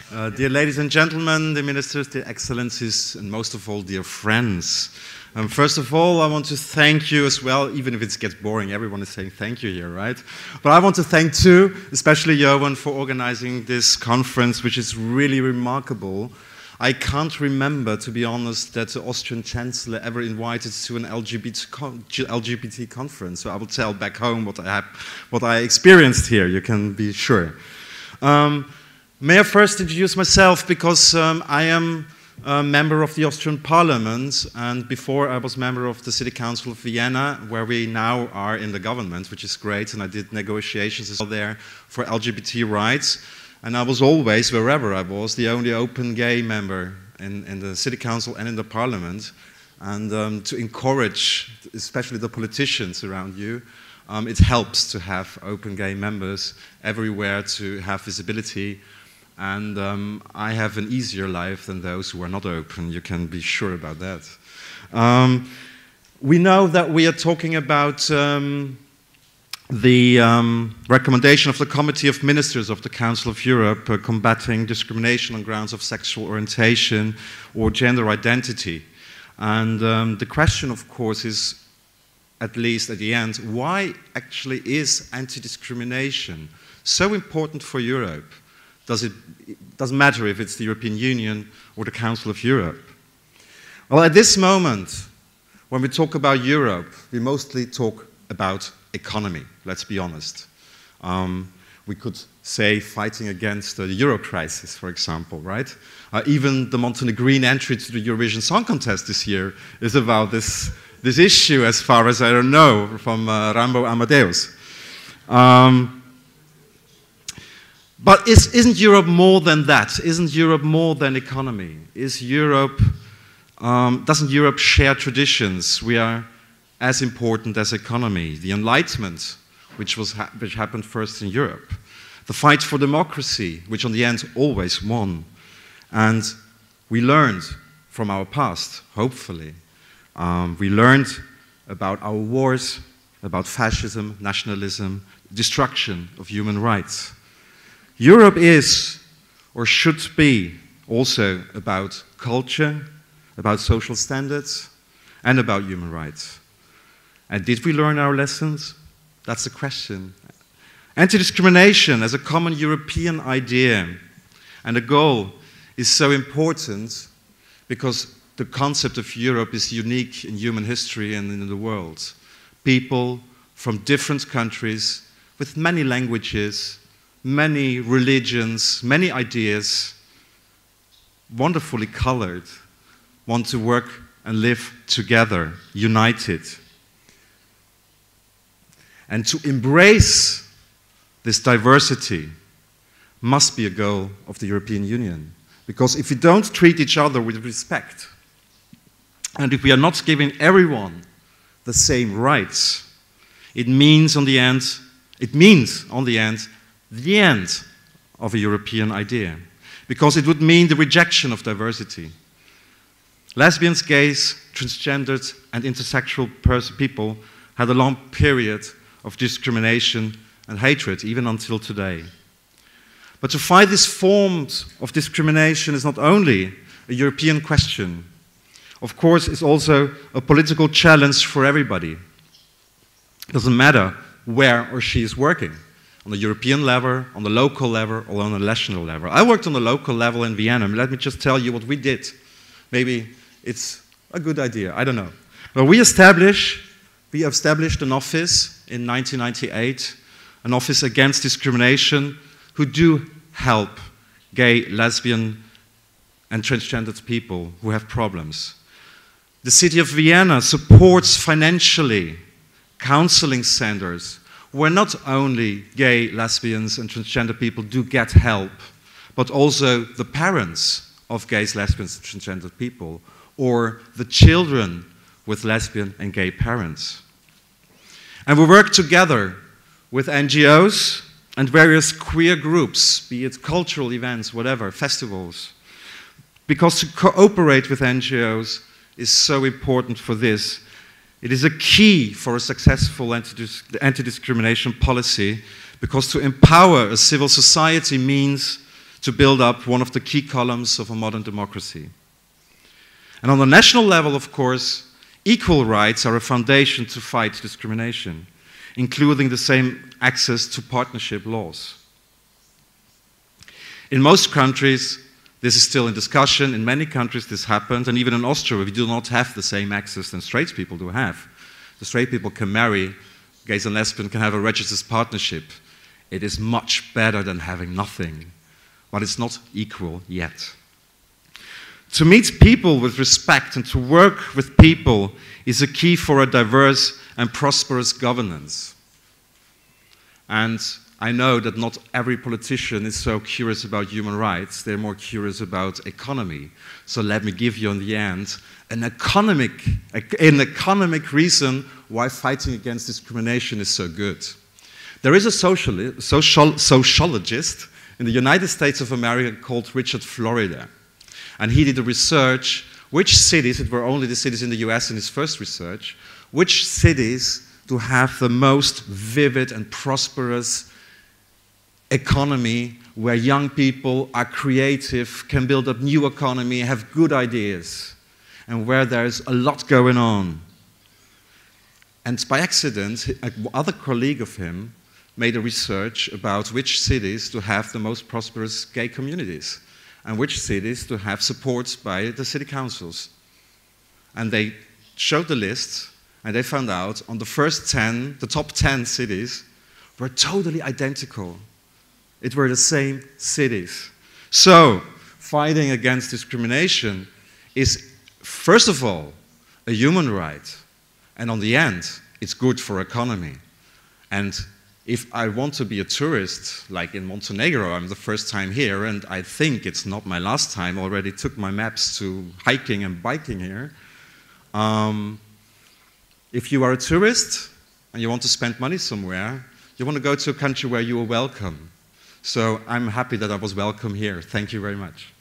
Dear ladies and gentlemen, dear ministers, dear excellencies, and most of all, dear friends. First of all, I want to thank you as well, even if it gets boring, everyone is saying thank you here, right? But I want to thank too, especially Johan, for organizing this conference, which is really remarkable. I can't remember, to be honest, that the Austrian Chancellor ever invited to an LGBT conference. So I will tell back home what I experienced here, you can be sure. May I first introduce myself, because I am a member of the Austrian Parliament, and before I was member of the City Council of Vienna, where we now are in the government, which is great, and I did negotiations as well there for LGBT rights. And I was always, wherever I was, the only open gay member in the City Council and in the Parliament. And to encourage, especially the politicians around you, it helps to have open gay members everywhere to have visibility. And I have an easier life than those who are not open, you can be sure about that. We know that we are talking about the recommendation of the Committee of Ministers of the Council of Europe combating discrimination on grounds of sexual orientation or gender identity. And the question, of course, is, at least at the end, why actually is anti-discrimination so important for Europe? It doesn't matter if it's the European Union or the Council of Europe. Well, at this moment, when we talk about Europe, we mostly talk about economy, let's be honest. We could say fighting against the Euro crisis, for example, right? Even the Montenegrin entry to the Eurovision Song Contest this year is about this issue, as far as I don't know, from Rambo Amadeus. But isn't Europe more than that? Isn't Europe more than economy? Doesn't Europe share traditions? We are as important as economy. The Enlightenment, which happened first in Europe. The fight for democracy, which on the end always won. And we learned from our past, hopefully. We learned about our wars, about fascism, nationalism, destruction of human rights. Europe is, or should be, also about culture, about social standards, and about human rights. And did we learn our lessons? That's the question. Anti-discrimination as a common European idea and a goal is so important because the concept of Europe is unique in human history and in the world. People from different countries with many languages, many religions, many ideas, wonderfully colored, want to work and live together, united. And to embrace this diversity must be a goal of the European Union. Because if we don't treat each other with respect, and if we are not giving everyone the same rights, it means on the end, the end of a European idea. Because it would mean the rejection of diversity. Lesbians, gays, transgendered and intersexual people had a long period of discrimination and hatred, even until today. But to fight these forms of discrimination is not only a European question. Of course, it's also a political challenge for everybody. It doesn't matter where or she is working, on the European level, on the local level, or on the national level. I worked on the local level in Vienna. Let me just tell you what we did. Maybe it's a good idea, I don't know. Well, we established an office in 1998, an office against discrimination, who do help gay, lesbian, and transgendered people who have problems. The city of Vienna supports financially counseling centers where not only gay, lesbians, and transgender people do get help, but also the parents of gays, lesbians, and transgender people, or the children with lesbian and gay parents. And we work together with NGOs and various queer groups, be it cultural events, whatever, festivals. Because to cooperate with NGOs is so important for this. It is a key for a successful anti-discrimination policy, because to empower a civil society means to build up one of the key columns of a modern democracy. And on the national level, of course, equal rights are a foundation to fight discrimination, including the same access to partnership laws. In most countries, this is still in discussion. In many countries, this happened. And even in Austria, we do not have the same access that straight people do have. The straight people can marry, gays and lesbians can have a registered partnership. It is much better than having nothing, but it's not equal yet. To meet people with respect and to work with people is a key for a diverse and prosperous governance. And I know that not every politician is so curious about human rights. They're more curious about economy. So let me give you, in the end, an economic reason why fighting against discrimination is so good. There is a sociologist in the United States of America called Richard Florida. And he did a research, which cities, it were only the cities in the US in his first research, which cities do have the most vivid and prosperous economy where young people are creative, can build up new economy, have good ideas, and where there's a lot going on. And by accident, another colleague of him made a research about which cities to have the most prosperous gay communities and which cities to have support by the city councils. And they showed the list, and they found out on the top 10 cities were totally identical. It were the same cities. So, fighting against discrimination is, first of all, a human right. And on the end, it's good for economy. And if I want to be a tourist, like in Montenegro, I'm the first time here, and I think it's not my last time, I already took my maps to hiking and biking here. If you are a tourist and you want to spend money somewhere, you want to go to a country where you are welcome. So I'm happy that I was welcome here. Thank you very much.